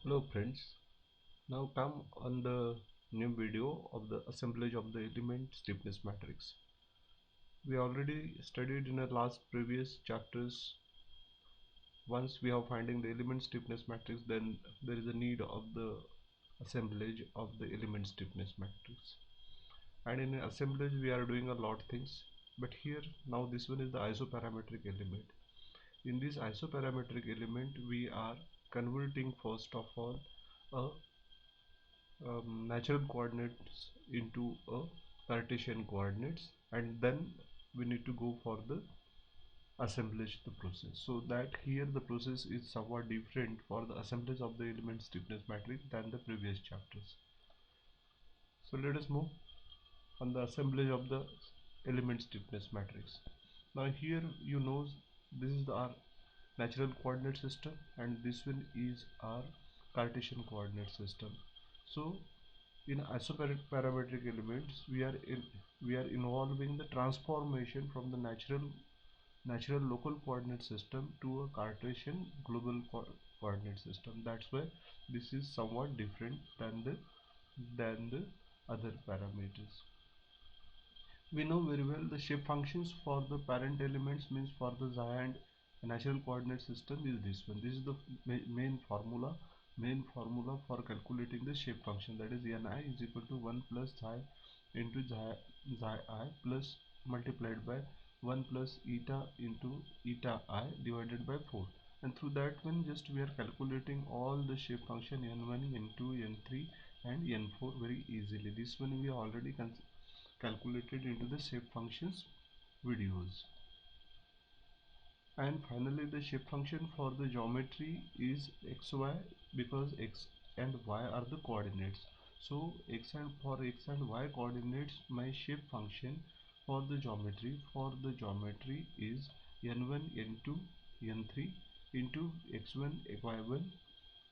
Hello friends, now come on the new video of the assemblage of the element stiffness matrix. We already studied in our last previous chapters. Once we have finding the element stiffness matrix, then there is a need of the assemblage of the element stiffness matrix. And in assemblage we are doing a lot of things, but here now this one is the isoparametric element. In this isoparametric element we are converting first of all a natural coordinates into a Cartesian coordinates, and then we need to go for the assemblage the process, so that here the process is somewhat different for the assemblage of the element stiffness matrix than the previous chapters. So let us move on the assemblage of the element stiffness matrix. Now here you know this is our natural coordinate system and this one is our Cartesian coordinate system. So in isoparametric elements we are involving the transformation from the natural local coordinate system to a Cartesian global coordinate system. That's why this is somewhat different than the other parameters. We know very well the shape functions for the parent elements, means for the giant natural coordinate system is this one. This is the main formula for calculating the shape function, that is ni is equal to 1 plus xi into xi I plus multiplied by 1 plus eta into eta I divided by 4, and through that one just we are calculating all the shape function n1 n2 n3 and n4 very easily. This one we already calculated into the shape functions videos. And finally the shape function for the geometry is xy, because x and y are the coordinates. So for x and y coordinates, my shape function for the geometry is n1 n2 n3 into x1 y1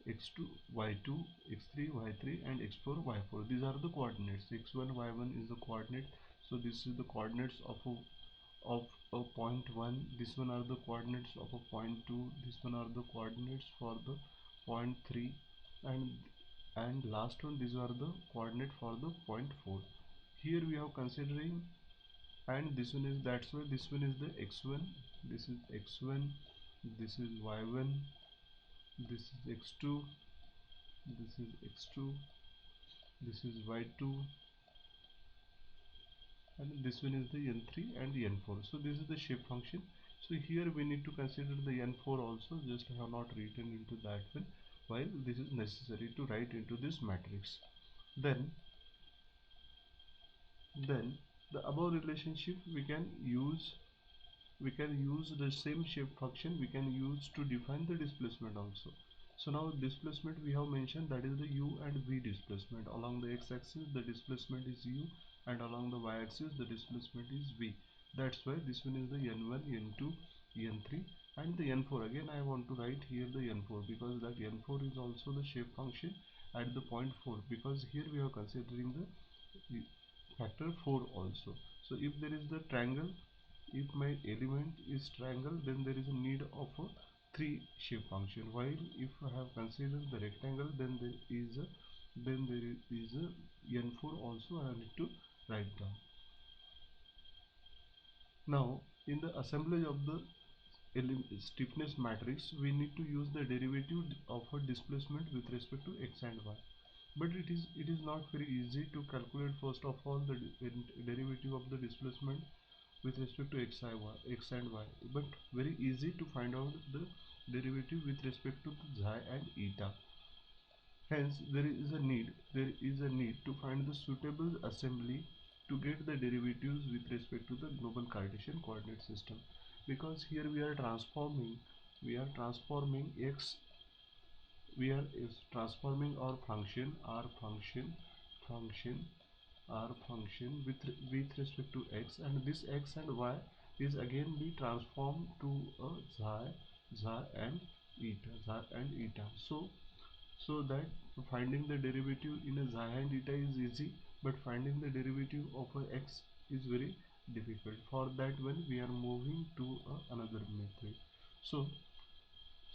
x2 y2 x3 y3 and x4 y4. These are the coordinates. x1 y1 is the coordinate, so this is the coordinates of a point 1. This one are the coordinates of a point 2. This one are the coordinates for the point 3, and last one these are the coordinate for the point 4. Here we are considering, and this one is, that's why this one is the x1, this is x1, this is y1, this is x2, this is x2, this is y2, and this one is the n3 and the n4. So this is the shape function. So here we need to consider the n4 also, just I have not written into that one, while this is necessary to write into this matrix. Then the above relationship we can use the same shape function we can use to define the displacement also. So now displacement we have mentioned, that is the u and v displacement. Along the x-axis the displacement is u, and along the y-axis the displacement is v. That's why this one is the n1 n2 n3 and the n4. Again I want to write here the n4, because that n4 is also the shape function at the point 4, because here we are considering the factor 4 also. So if there is the triangle, if my element is triangle, then there is a need of a 3 shape function, while if I have considered the rectangle, then there is a n4 also I need to write down. Now in the assemblage of the stiffness matrix, we need to use the derivative of a displacement with respect to x and y, but it is not very easy to calculate first of all the derivative of the displacement with respect to x and y, but very easy to find out the derivative with respect to the xi and eta. Hence there is a need to find the suitable assembly to get the derivatives with respect to the global Cartesian coordinate system, because here we are transforming x, we are is transforming our function with respect to x, and this x and y is again be transformed to a xi and eta. So that finding the derivative in a xi and eta is easy, but finding the derivative of a x is very difficult. For that one we are moving to another method. So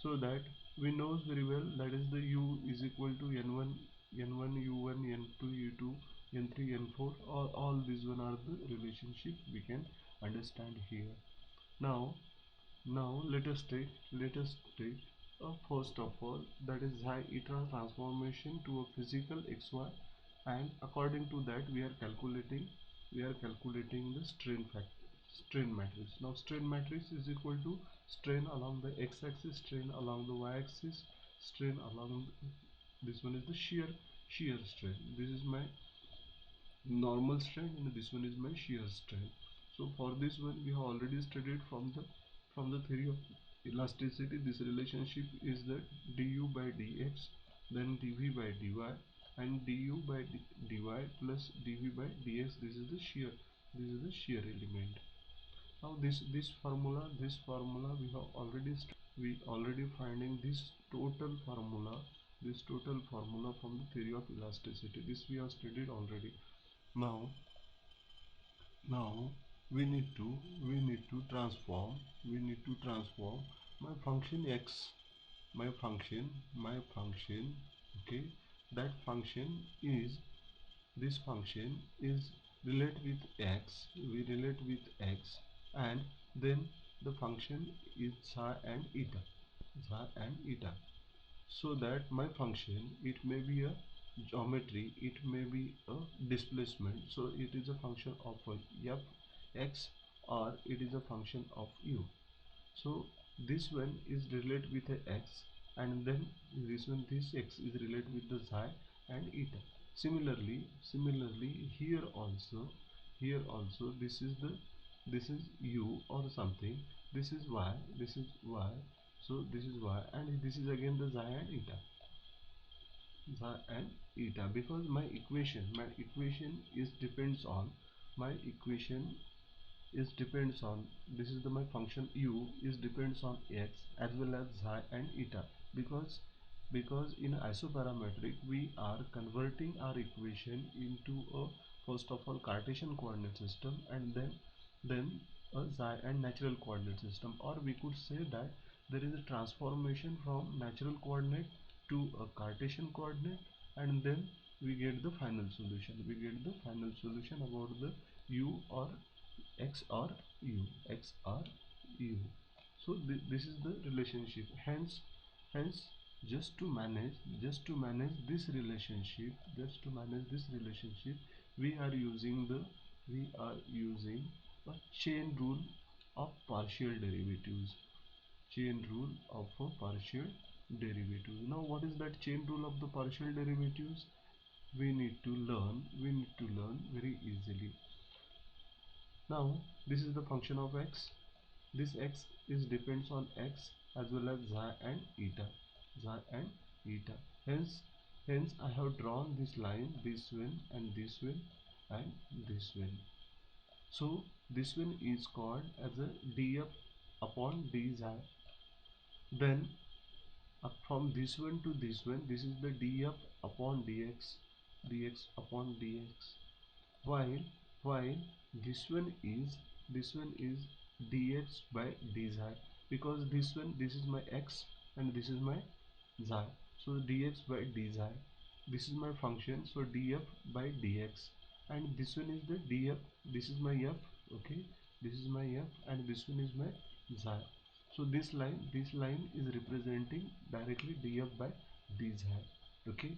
So that we knows very well that is the u is equal to n1 u1 n2 u2 n3 n4, all these one are the relationship we can understand here. Now now let us take first of all, that is xi eta transformation to a physical xy, and according to that we are calculating the strain matrix. Now strain matrix is equal to strain along the x-axis, strain along the y-axis, strain along this one is the shear strain. This is my normal strain and this one is my shear strain. So for this one we have already studied from the theory of elasticity. This relationship is that du by dx, then dv by dy, and du by dy plus dv by dx. This is the shear element. Now this formula we already finding this total formula from the theory of elasticity. This we have studied already. Now now we need to transform my function x, my function, okay. That function is This function is relate with x, we relate with x, and then the function is psi and eta. So that my function, it may be a geometry, it may be a displacement, so it is a function of f x, or it is a function of u. So this one is related with a x, and then this x is related with the psi and eta. Similarly here also this is u or something, this is y, so this is y, and this is again the psi and eta, because my equation is depends on this is my function u is depends on x as well as psi and eta, because in isoparametric we are converting our equation into a, first of all, Cartesian coordinate system, and then a psi and natural coordinate system, or we could say that there is a transformation from natural coordinate to a Cartesian coordinate, and then we get the final solution about the u or x or u. So this is the relationship. Hence just to manage this relationship, we are using a chain rule of partial derivatives. Now what is that chain rule of the partial derivatives? We need to learn very easily. Now this is the function of x. This x is depends on x as well as psi and eta. Hence I have drawn this line, this one and this one and this one. So this one is called as a df upon d psi. Then from this one to this one, this is the df upon dx upon dx. While this one is dx by d psi, because this is my x and this is my psi, so dx by d psi. This is my function, so df by dx, and this one is the df, this is my f, okay, this is my f, and this one is my psi. So this line is representing directly df by d psi, okay.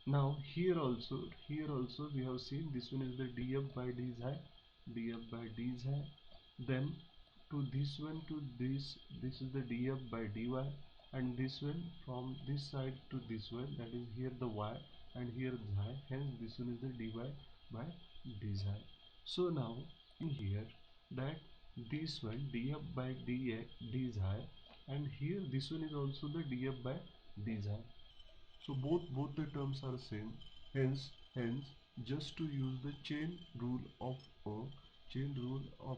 Now here also we have seen this one is the df by d psi. Then to this one to this is the df by dy, and this one from this side to this one, that is here the y and here psi, hence this one is the dy by d psi. So now in here that this one df by d psi, and here this one is also the df by d psi. So both the terms are same. Hence just to use the chain rule of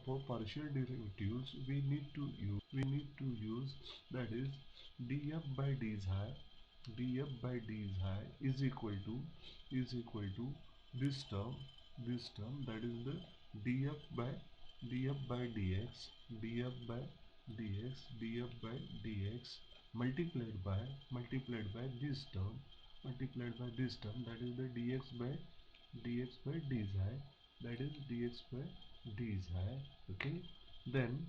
a partial derivatives, we need to use that is df by d psi is equal to this term, that is the df by dx, df by dx multiplied by this term, that is the dx by d psi, that is dx by d psi. Okay, then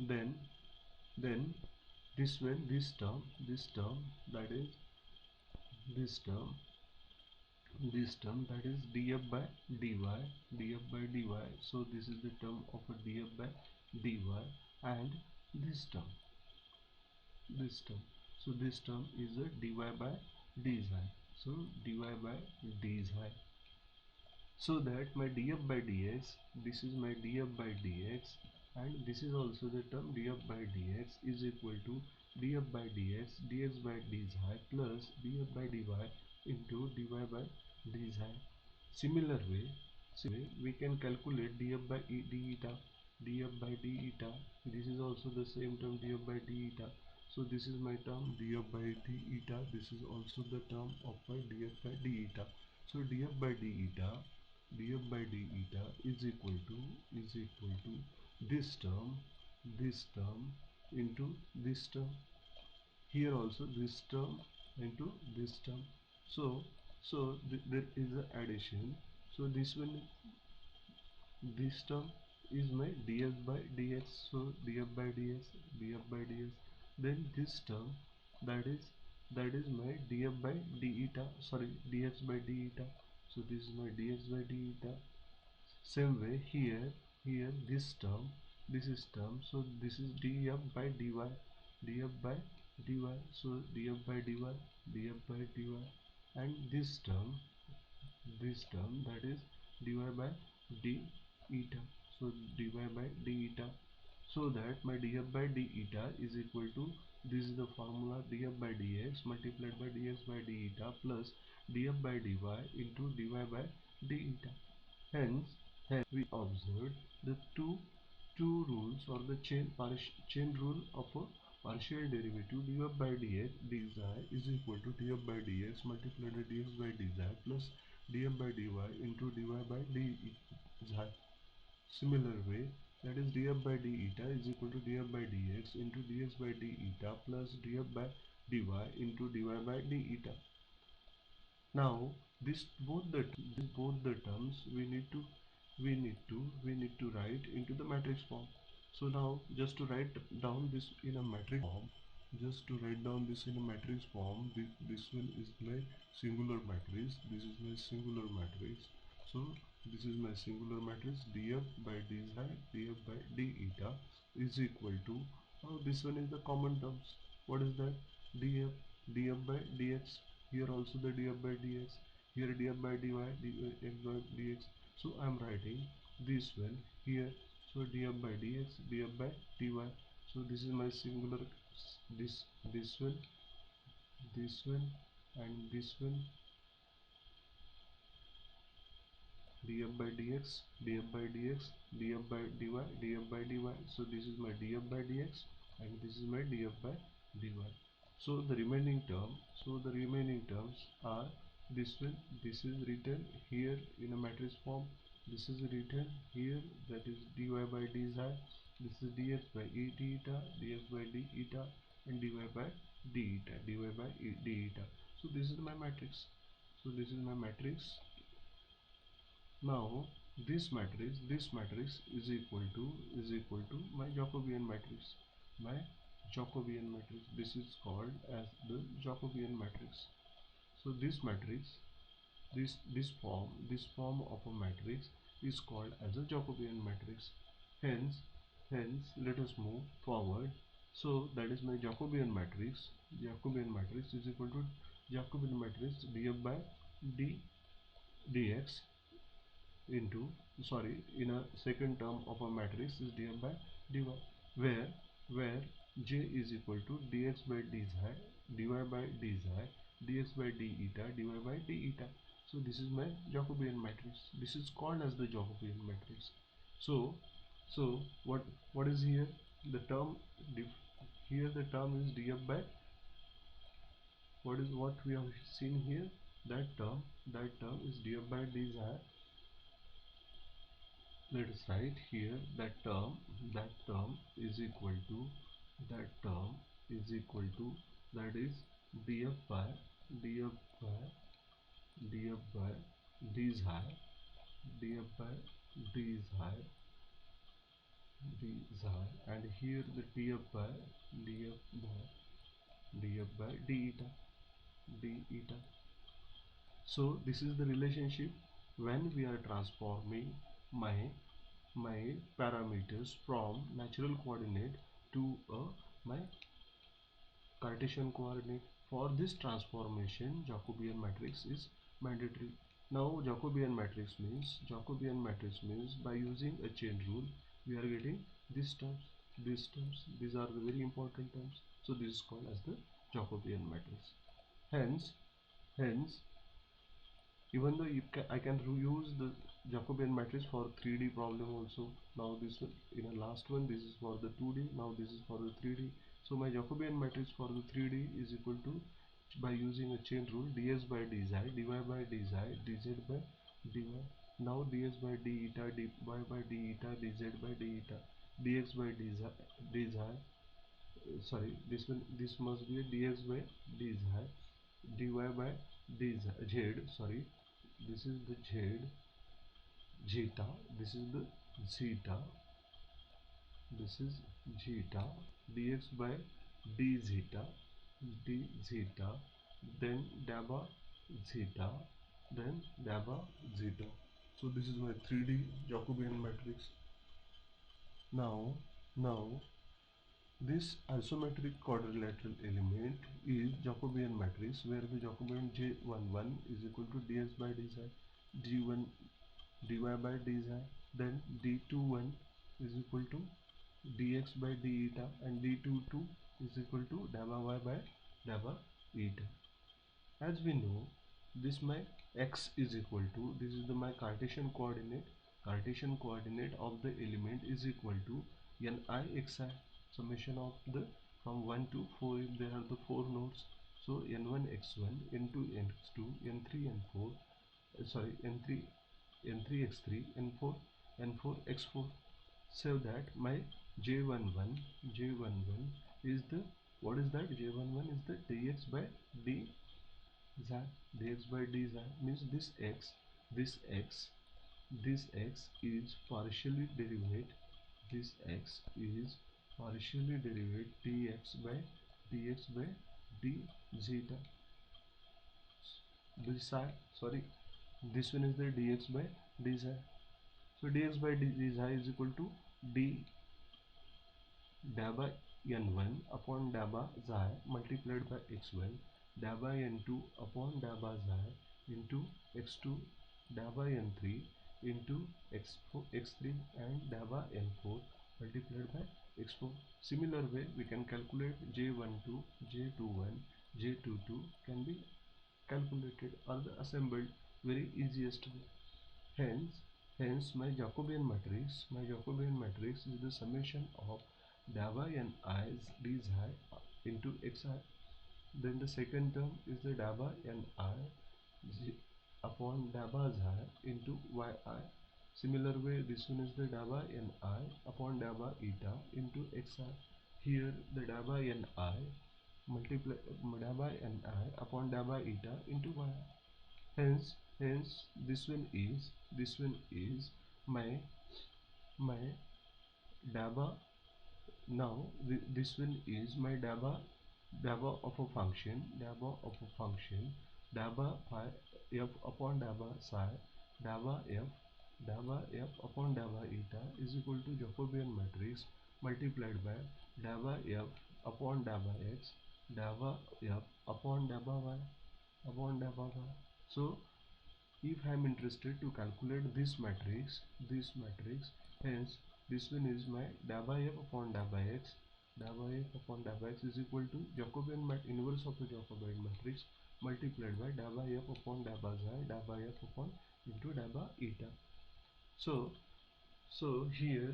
then then this term that is this term that is df by dy. So this is the term of a df by dy, and this term this term so this term is a dy by d psi. So dy by d psi, so that my df by dx, this is my df by dx, and this is also the term df by dx is equal to df by dx by d psi plus df by dy into dy by d psi. Similar way, we can calculate df by d eta, df by d eta. This is also the same term df by d eta. So this is my term df by d eta. This is also the term of my df by d eta. So df by d eta is equal to this term into this term. Here also this term into this term. So there is a addition. So this term is my df by dx. So df by dx. Then this term, that is my df by d eta, sorry, dx by d eta. So this is my dx by d eta. Same way here this is term. So this is df by dy, df by dy. So df by dy, df by dy, and this term that is dy by d eta. So dy by d eta, so that my df by d eta is equal to, this is the formula, df by dx multiplied by dx by d eta plus df by dy into dy by d eta. Hence we observed the two rules, or the chain rule of a partial derivative. Df by dx dxi is equal to df by dx multiplied by dx by dxi plus df by dy into dy by dxi. Similar way, that is df by d eta is equal to df by dx into dx by d eta plus df by dy into dy by d eta. Now both the terms we need to write into the matrix form. So now just to write down this in a matrix form, this one is my singular matrix. This is my singular matrix. So this is my singular matrix. Df by d psi, df by d eta is equal to, now this one is the common terms. What is that? df by dx. Here also the df by dx. Here df by dy, dx by dx. So I am writing this one here. So df by dx, df by dy. So this is my singular, this one, and this one, df by dx, df by dx, df by dy, df by dy. So this is my df by dx, and this is my df by dy. So the remaining terms are this one. This is written here in a matrix form. This is written here, that is dy by dz. This is dx by e eta, dx by d eta, and dy by d eta, d eta. So this is my matrix. Now this matrix is equal to my Jacobian matrix. This is called as the Jacobian matrix. So this form of a matrix is called as a Jacobian matrix. Hence let us move forward. So that is my Jacobian matrix. Jacobian matrix is equal to Jacobian matrix df by d dx into, sorry, in a second term of a matrix is df by dy, where j is equal to dx by d psi, dy by d psi, dx by d eta, dy by d eta. So this is my Jacobian matrix. This is called as the Jacobian matrix. So what is here? The term here the term is df by, what we have seen here, that term is df by d psi. Let us write here that term is equal to that is df by df by df by d is high, df by d is high, d is high, and here the df by df by df by d eta, d eta. So this is the relationship when we are transforming my parameters from natural coordinate to my Cartesian coordinate. For this transformation, Jacobian matrix is mandatory. Now Jacobian matrix means by using a chain rule we are getting these terms, these terms. These are the very important terms. So this is called as the Jacobian matrix. Hence, hence even though I can use the Jacobian matrix for 3D problem also. Now this one, in the last one, this is for the 2D. Now this is for the 3D. So my Jacobian matrix for the 3D is equal to, by using a chain rule, ds by dz, dy by dz, dz by dy. Now ds by d eta, dy by d eta, dz by d eta, dx by dz. Sorry, this must be a dx by dz, dy by dz. Sorry, this is the z zeta, this is the zeta, this is zeta, dx by d zeta, d zeta, then dabba zeta, then dabba zeta. So this is my 3D Jacobian matrix. Now this isometric quadrilateral element is Jacobian matrix, where the Jacobian J11 is equal to ds by dz, d1 dy by dz, then d21 is equal to dx by d eta, and d22 is equal to dabba y by dabba eta. As we know, this my x is equal to, this is the my Cartesian coordinate of the element is equal to ni xi, summation of the from 1 to 4 if there are the 4 nodes. So n1 x1, n2 x2, n3 n4, sorry, n3 x3, n4 n4 x4. So that my j11 is the, what is that? J11 is the dx by d z, dx by dz means this x this x is partially derived, this x is partially derived dx by d zeta, this side, sorry, this one is the dx by dz. So dx by dz is equal to d dabba n1 upon dabba xi multiplied by x1, dabba n2 upon dabba xi into x2, dabba n3 into x4, x3, and dabba n4 multiplied by x4. Similar way we can calculate j12, j21, j22 can be calculated or the assembled very easiest way. Hence my Jacobian matrix is the summation of dabba n i's d xi into xi. Then the second term is the dabba n I upon dabba xi into yi. Similar way, this one is the dabba n I upon dabba eta into xi. Here the dabba n I multiply dabba n I upon dabba eta into y. Hence this one is my dabba. Now this one is my dabba of a function, dabba phi f upon dabba psi, dabba f upon dabba eta is equal to Jacobian matrix multiplied by dabba f upon dabba x, dabba f upon dabba y upon dabba y. So if I am interested to calculate this matrix, hence this one is my dabba f upon dabba x, is equal to Jacobian inverse of the Jacobian matrix multiplied by dabba f upon dabba xi, dabba f upon into dabba eta. So so here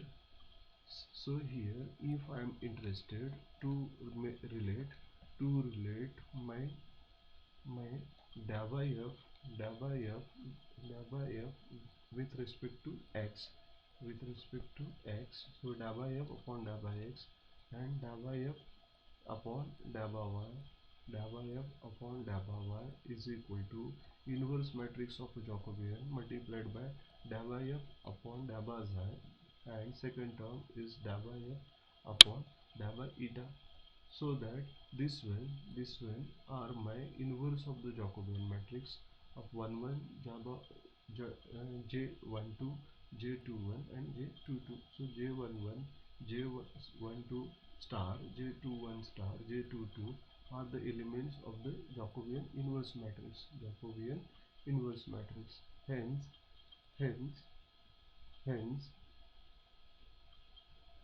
if I am interested to relate my dabba f dabba f dabba f with respect to x, so dabba f upon dabba x and dabba f upon dabba y Dabba f upon dabba y is equal to inverse matrix of Jacobian multiplied by dabba f upon dabba z, and second term is dabba f upon dabba eta. So that this one are my inverse of the Jacobian matrix of 1 1 Java, J12 J21 and J22. So J11 J12 star J21 star J22 are the elements of the Jacobian inverse matrix. Jacobian inverse matrix. Hence hence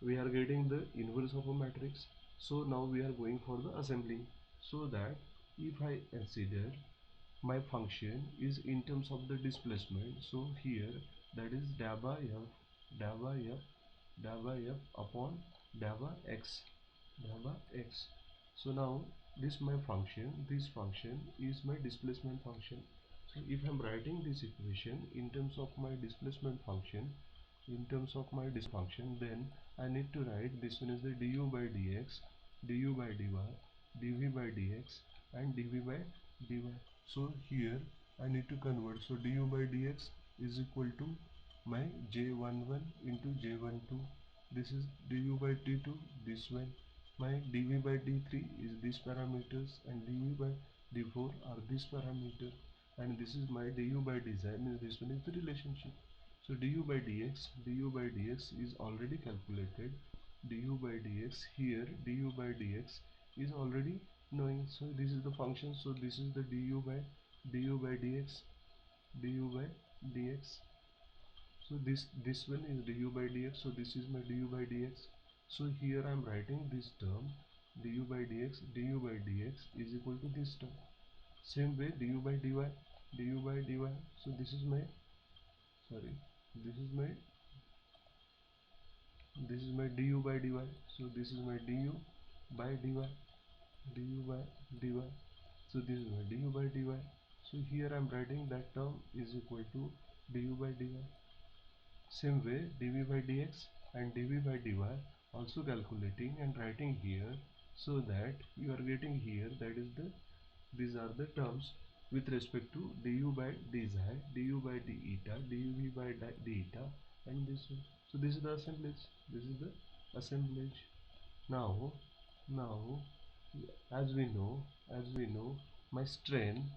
we are getting the inverse of a matrix. So now we are going for the assembly, so that if I consider my function is in terms of the displacement, so here that is dabba f dabba f upon dabba x. So now this function is my displacement function. So if I'm writing this equation in terms of my displacement function, then I need to write this one is the du by dx, du by dy, dv by dx and dv by dy. So here I need to convert. So du by dx is equal to my j11 into j12. This is du by d2, this one. My dv by d3 is these parameters and dv by d4 are this parameter, and this is my du by dz, and this one is the relationship. So du by dx is already calculated. Du by dx here, du by dx is already knowing. So this is the function. So this is the du by dx, du by dx. So this one is du by dx. So this is my du by dx. So here I am writing this term du by dx is equal to this term. Same way du by dy. So this is my sorry this is my du by dy. So this is my du by dy, du by dy. So this is my du by dy. So here I am writing that term is equal to du by dy. Same way dv by dx and dv by dy also calculating and writing here, so that you are getting here that is the these are the terms with respect to du by dz, du by d eta, dv by d eta, and this one. So this is the assemblage. This is the assemblage. Now, as we know, my strain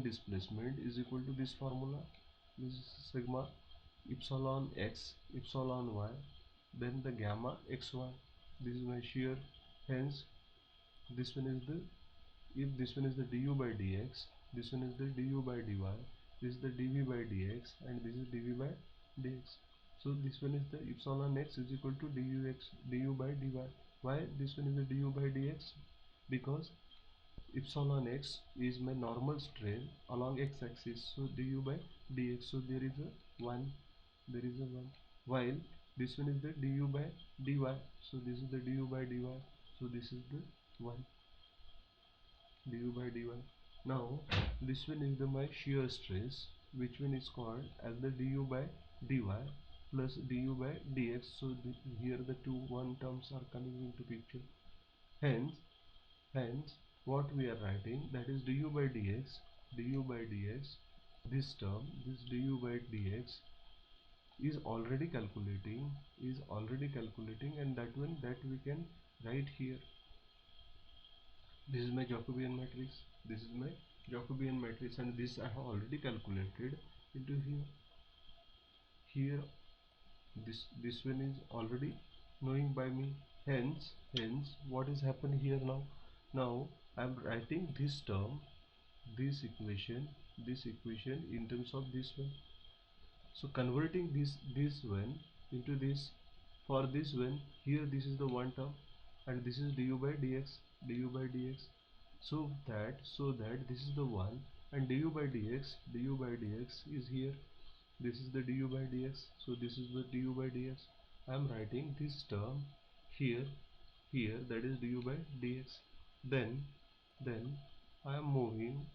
displacement is equal to this formula. This is sigma epsilon x epsilon y, then the gamma xy. This is my shear. Hence, this one is the if this one is the du by dx, this one is the du by dy, this is the dv by dx, and this is dv by dx. So this one is the epsilon x is equal to du by dy. Why this one is the du by dx? Because epsilon x is my normal strain along x-axis. So du by dx. So there is a 1. There is a 1. While this one is the du by dy. So this is the du by dy. So this is the 1 du by dy. Now this one is the my shear stress, which one is called as the du by dy plus du by dx. So here the two one terms are coming into picture. Hence what we are writing, that is du by dx, this term, this du by dx is already calculating, and that one that we can write here. This is my Jacobian matrix, and this I have already calculated into here. Here, this one is already knowing by me. Hence, what is happening here now? Now I am writing this term, this equation in terms of this one. So converting this one into this, for this one here this is the one term, and this is du by dx. So that this is the one, and du by dx is here. This is the du by dx. So this is the du by dx. I am writing this term here, that is du by dx. Then I am moving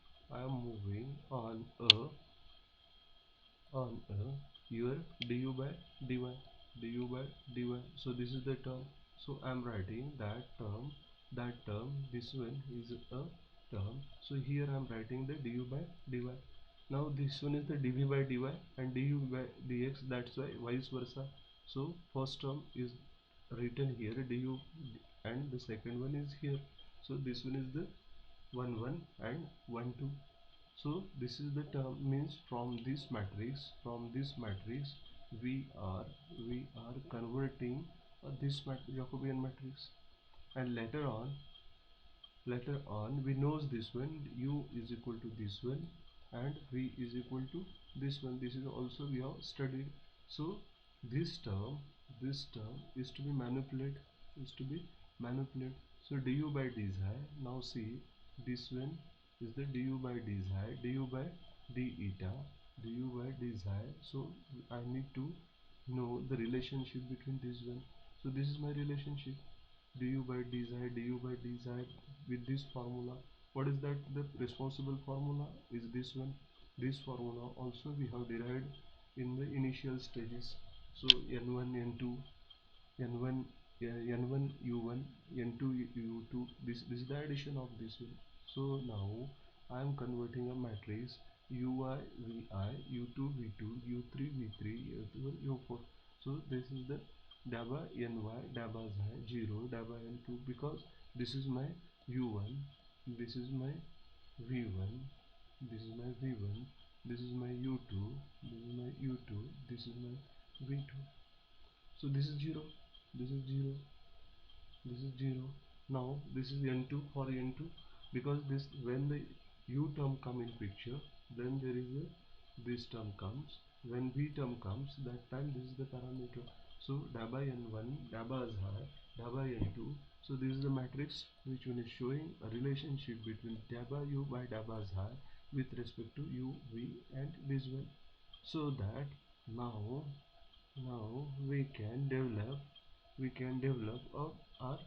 on your du by dy, du by dy. So this is the term. So I am writing that term that term, this one is a term. So here I am writing the du by dy. Now this one is the dv by dy and du by dx, that's why vice versa. So first term is written here du and the second one is here. So this one is the 1 1 and 1 2. So this is the term, means from this matrix we are converting this Jacobian matrix, and later on we knows this one, u is equal to this one and v is equal to this one. This is also we have studied. So this term is to be manipulated. So du by dz, now see, this one is the du by dz, du by d eta, du by dz. So I need to know the relationship between this one. So this is my relationship, du by dz with this formula. What is that? The responsible formula is this one. This formula also we have derived in the initial stages. So n1 n2 n1 n1 u1 n2 u2, this is the addition of this one. So now I am converting a matrix ui vi u2 v2 u3 v3 u4 u4. So this is the dabba ny dabba 0 dabba n2, because this is my u1, this is my v1, this is my v1, this is my u2, this is my u2, this is my v2. So this is 0, this is 0, this is 0. Now this is n2 for n2, because this, when the u term come in picture, then there is a this term comes. When v term comes, that time this is the parameter. So dabba n1 dabba is high, dabba n2. So this is the matrix which one is showing a relationship between dabba u by dabba is high with respect to u, v and this one. So that now we can develop our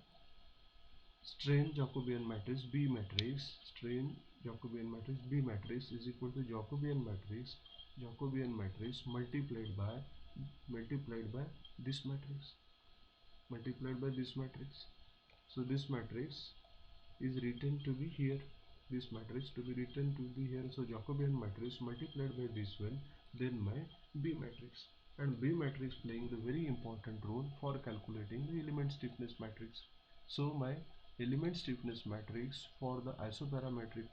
strain Jacobian matrix B matrix. Strain Jacobian matrix B matrix is equal to Jacobian matrix multiplied by this matrix, So this matrix is written to be here, so Jacobian matrix multiplied by this one, then my B matrix, and B matrix playing the very important role for calculating the element stiffness matrix. So my element stiffness matrix for the isoparametric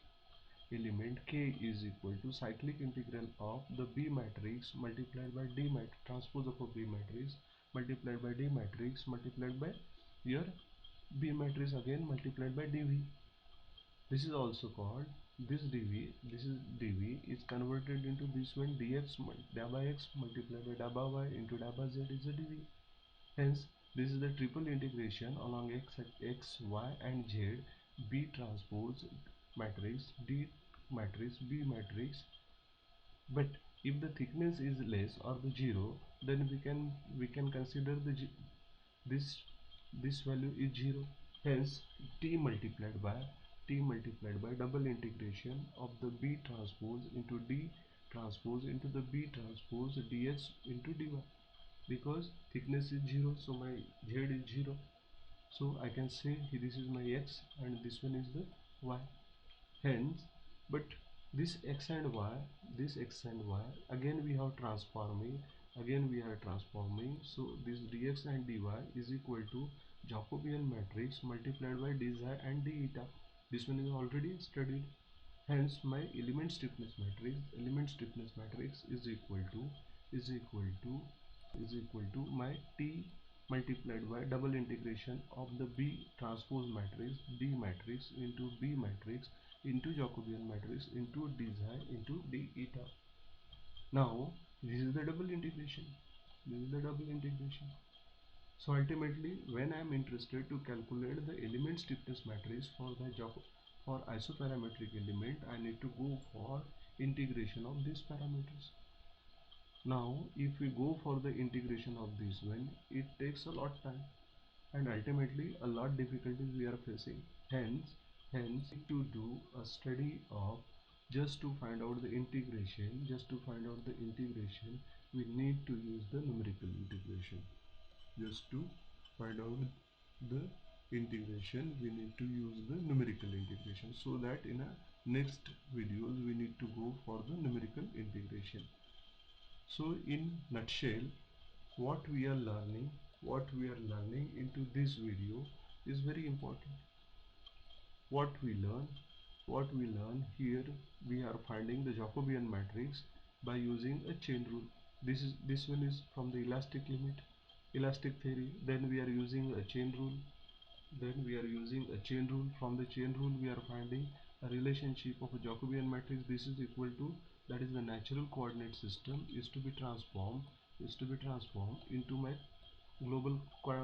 element K is equal to cyclic integral of the B matrix multiplied by D matrix, transpose of a B matrix multiplied by D matrix multiplied by your B matrix again multiplied by dV. This is also called, this dV is converted into this one, dx dabba x multiplied by dabba y into dabba z is a dV. Hence this is the triple integration along x, y and z, B transpose matrix, D matrix, B matrix. But if the thickness is less or the 0, then we can consider this this value is 0. Hence t multiplied by double integration of the B transpose into D transpose into the B transpose dx into dy, because thickness is 0, so my z is 0. So I can say this is my x and this one is the y. Hence, but this x and y again we are transforming, so this dx and dy is equal to Jacobian matrix multiplied by dz and d eta. This one is already studied. Hence my element stiffness matrix is equal to my T multiplied by double integration of the B transpose matrix D matrix into B matrix into Jacobian matrix into dz into d eta. Now this is the double integration. So ultimately, when I am interested to calculate the element stiffness matrix for isoparametric element, I need to go for integration of these parameters. Now, if we go for the integration of this one, it takes a lot time and ultimately a lot difficulties we are facing. Hence, to do a study of just to find out the integration, we need to use the numerical integration just to find out the integration, we need to use the numerical integration, so that in a next videos we need to go for the numerical integration. So in nutshell, what we are learning, into this video is very important. What we learn here, we are finding the Jacobian matrix by using a chain rule. This one is from the elastic theory. Then we are using a chain rule. From the chain rule, we are finding a relationship of a Jacobian matrix. This is equal to, that is the natural coordinate system is to be transformed into my global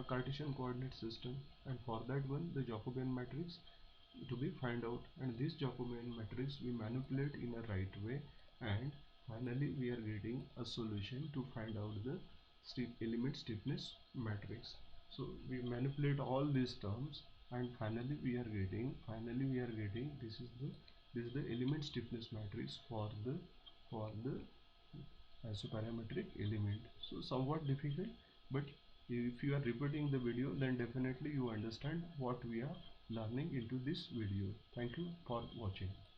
Cartesian coordinate system, and for that one the Jacobian matrix to be find out, and this Jacobian matrix we manipulate in a right way, and finally we are getting a solution to find out the element stiffness matrix. So we manipulate all these terms, and finally we are getting this is the element stiffness matrix for the isoparametric element. So somewhat difficult, but if you are repeating the video, then definitely you understand what we are learning into this video. Thank you for watching.